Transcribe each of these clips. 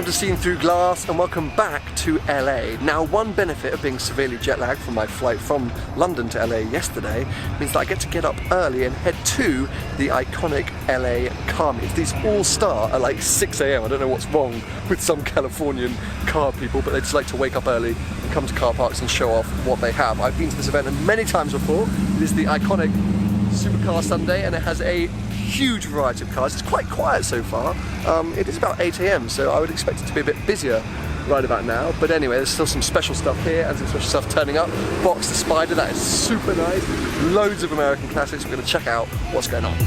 to Seen Through Glass and welcome back to LA. Now, one benefit of being severely jet lagged from my flight from London to LA yesterday means that I get up early and head to the iconic LA car meets. These all start at like 6 AM. I don't know what's wrong with some Californian car people, but they just like to wake up early and come to car parks and show off what they have. I've been to this event many times before. It is the iconic Supercar Sunday and it has a huge variety of cars. It's quite quiet so far. It is about 8 AM, so I would expect it to be a bit busier right about now. But anyway, there's still some special stuff here and some special stuff turning up. Box the Spider, that is super nice. Loads of American classics. We're going to check out what's going on.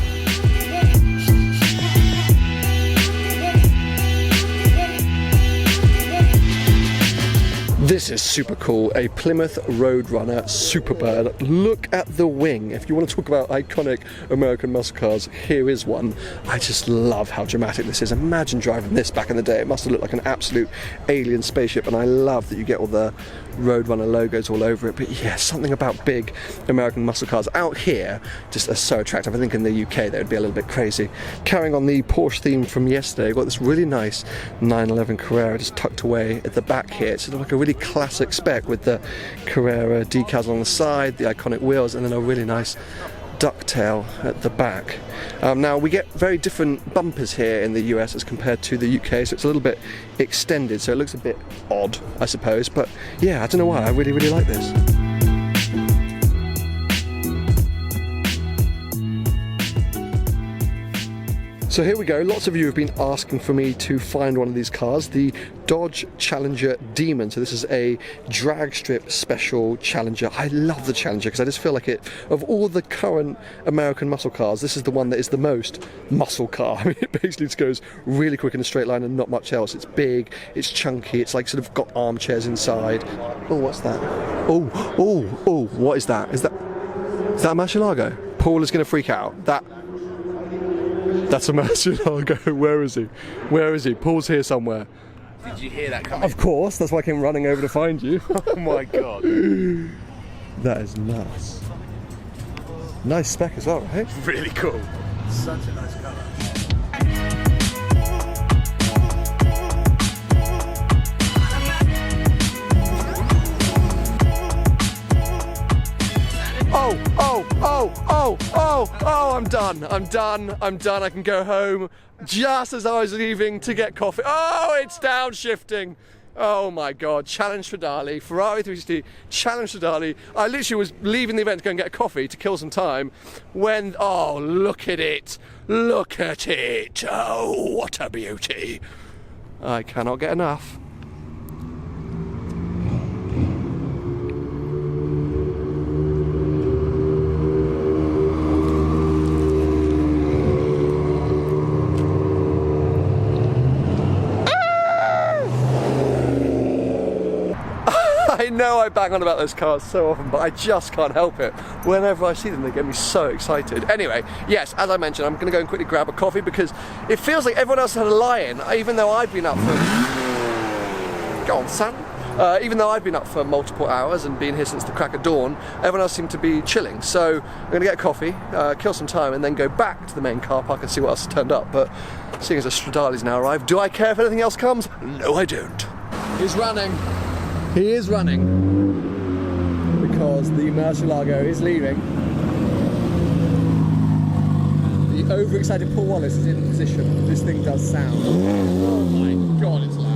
This is super cool, a Plymouth Roadrunner Superbird. Look at the wing. If you want to talk about iconic American muscle cars, here is one. I just love how dramatic this is. Imagine driving this back in the day. It must have looked like an absolute alien spaceship, and I love that you get all the Roadrunner logos all over it. But yeah, something about big American muscle cars out here just are so attractive. I think in the UK they would be a little bit crazy. Carrying on the Porsche theme from yesterday, I've got this really nice 911 Carrera just tucked away at the back here. It's sort of like a really classic spec with the Carrera decals on the side, the iconic wheels, and then a really nice ducktail at the back. Now we get very different bumpers here in the US as compared to the UK, so it's a little bit extended, so it looks a bit odd, I suppose, but yeah, I don't know why, I really like this. So here we go, lots of you have been asking for me to find one of these cars, the Dodge Challenger Demon. So this is a drag strip special Challenger. I love the Challenger because I just feel like it, of all the current American muscle cars, this is the one that is the most muscle car. I mean, it basically just goes really quick in a straight line and not much else. It's big, it's chunky, it's like sort of got armchairs inside. Oh, what's that? Oh, what is that? Is that a Murcielago? Paul is going to freak out. That's a Murcielago. Where is he? Where is he? Paul's here somewhere. Did you hear that coming? Of course, that's why I came running over to find you. Oh my god. That is nuts. Nice spec as well, right? Really cool. Such a nice colour. Oh, I'm done. I can go home just as I was leaving to get coffee. Oh, it's downshifting. Oh my God, Challenge Stradale, Ferrari 360, Challenge Stradale. I literally was leaving the event to go and get a coffee to kill some time when, oh, look at it. Look at it. Oh, what a beauty. I cannot get enough. I know I bang on about those cars so often, but I just can't help it. Whenever I see them, they get me so excited. Anyway, yes, as I mentioned, I'm going to go and quickly grab a coffee because it feels like everyone else had a lie-in, even though I've been up for... Go on, son. Even though I've been up for multiple hours and been here since the crack of dawn, everyone else seemed to be chilling. So I'm going to get a coffee, kill some time, and then go back to the main car park and see what else has turned up. But seeing as the Stradale's now arrived, do I care if anything else comes? No, I don't. He's running. He is running because the Murcielago is leaving. The overexcited Paul Wallace is in position. This thing does sound. Oh my God, it's loud.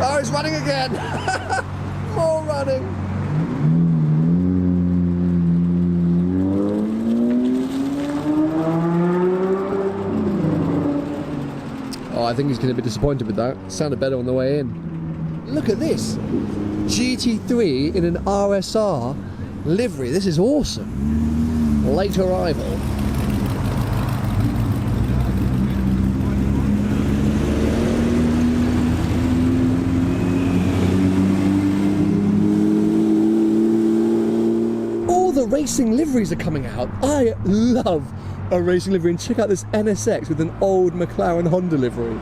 Oh, he's running again. More running. I think he's going to be disappointed with that. Sounded better on the way in. Look at this. GT3 in an RSR livery. This is awesome. Late arrival. All the racing liveries are coming out. I love a racing livery, and check out this NSX with an old McLaren Honda livery.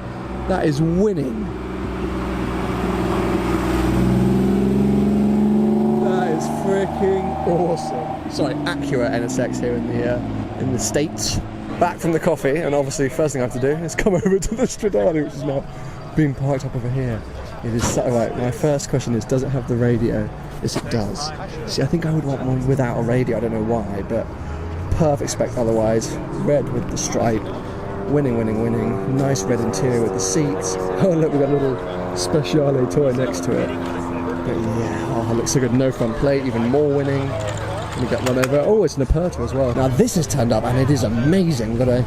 That is winning. That is free. freaking awesome. Sorry, Acura NSX here in the States. Back from the coffee, and obviously first thing I have to do is come over to the Stradale, which is now being parked up over here. It is so right. My first question is, does it have the radio? Yes, it does. See, I think I would want one without a radio. I don't know why, but perfect spec otherwise. Red with the stripe. Winning, winning, winning. Nice red interior with the seats. Oh look, we've got a little Speciale toy next to it. But yeah, oh, it looks so good. No front plate, even more winning. We get run over. Oh, it's an Aperta as well. Now this has turned up and it is amazing. We've got a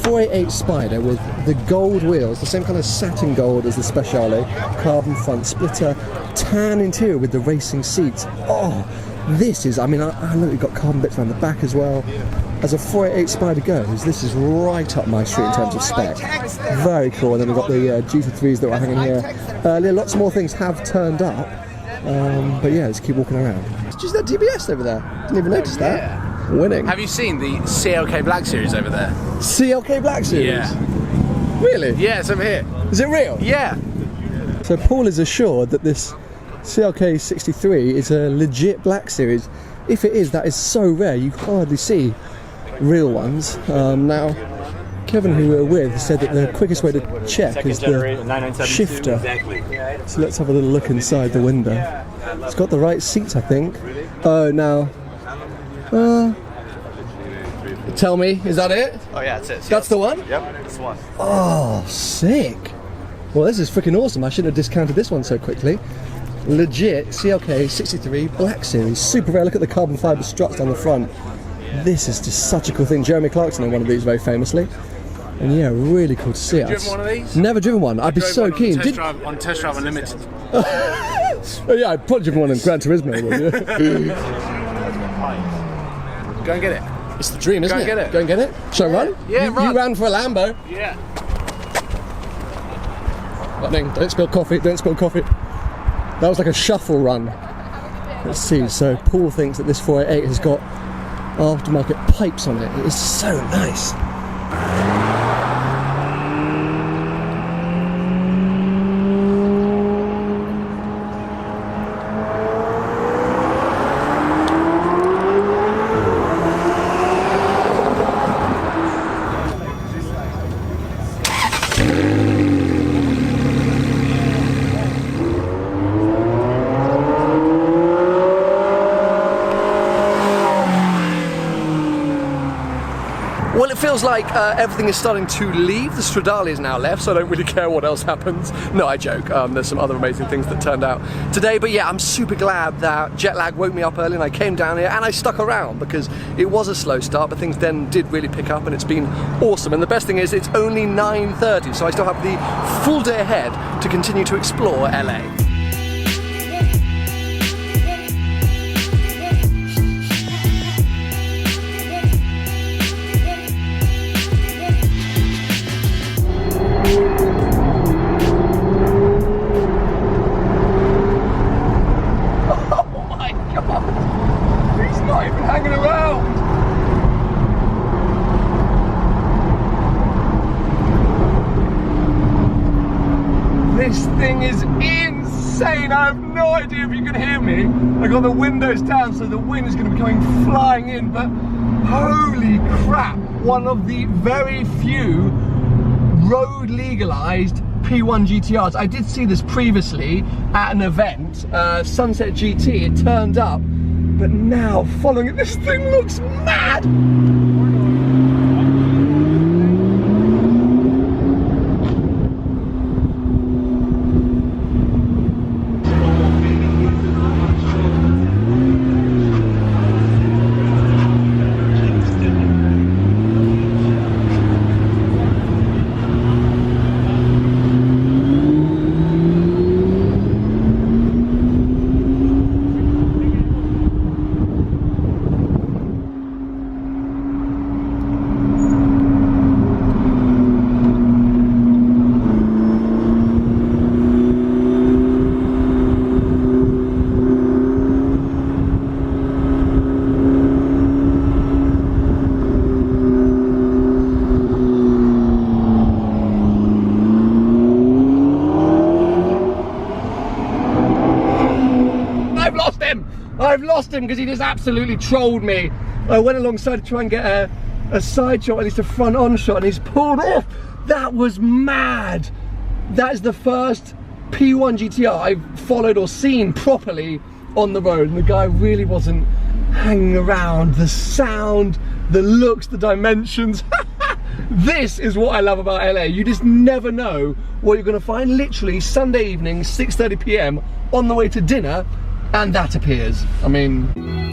488 Spider with the gold wheels, the same kind of satin gold as the Speciale, carbon front splitter, tan interior with the racing seats. Oh, this is, I mean, I look, we've got carbon bits around the back as well. As a 488 Spider goes, this is right up my street in terms of spec. Very cool. And then we've got the GT3s that were hanging here earlier. Lots more things have turned up. But yeah, let's keep walking around. Just that DBS over there. Didn't even notice that. Yeah. Winning. Have you seen the CLK Black Series over there? CLK Black Series? Yeah. Really? Yeah, it's over here. Is it real? Yeah. So Paul is assured that this CLK 63 is a legit Black Series. If it is, that is so rare. You hardly see real ones. Now, Kevin, who we're with, said that the quickest way to check is the shifter. So let's have a little look inside the window. It's got the right seats, I think. Oh, now. Tell me, is that it? Oh yeah, that's it. That's the one? Yep, that's the one. Oh, sick. Well, this is freaking awesome. I shouldn't have discounted this one so quickly. Legit CLK 63 Black Series. Super rare. Look at the carbon fibre struts down the front. This is just such a cool thing. Jeremy Clarkson had one of these very famously. And yeah, really cool to see us. Driven one of these? Never driven one. I'd be so keen. On Test Drive Unlimited. Oh yeah, I'd probably driven one in Gran Turismo. Go and get it. It's the dream, isn't it? Go and get it. Go and get it. Shall I run? Yeah, you, run. You ran for a Lambo. Yeah. Lightning, don't spill coffee, don't spill coffee. That was like a shuffle run. Let's see, so Paul thinks that this 488 has got aftermarket pipes on it. It is so nice. Well, it feels like everything is starting to leave. The Stradale is now left, so I don't really care what else happens. No, I joke. There's some other amazing things that turned out today. But yeah, I'm super glad that jet lag woke me up early and I came down here and I stuck around because it was a slow start, but things then did really pick up and it's been awesome. And the best thing is it's only 9:30, so I still have the full day ahead to continue to explore LA. This thing is insane. I have no idea if you can hear me. I got the windows down so the wind is going to be coming flying in, but holy crap, one of the very few road legalized P1 GTRs. I did see this previously at an event, Sunset GT, it turned up, but now following it, this thing looks mad. lost him because he just absolutely trolled me. I went alongside to try and get a side shot, at least a front on shot, and he's pulled off. That was mad. That is the first P1 GTR I've followed or seen properly on the road, and the guy really wasn't hanging around. The sound, the looks, the dimensions. This is what I love about LA. You just never know what you're going to find. Literally Sunday evening, 6:30 p.m. on the way to dinner, and that appears. I mean...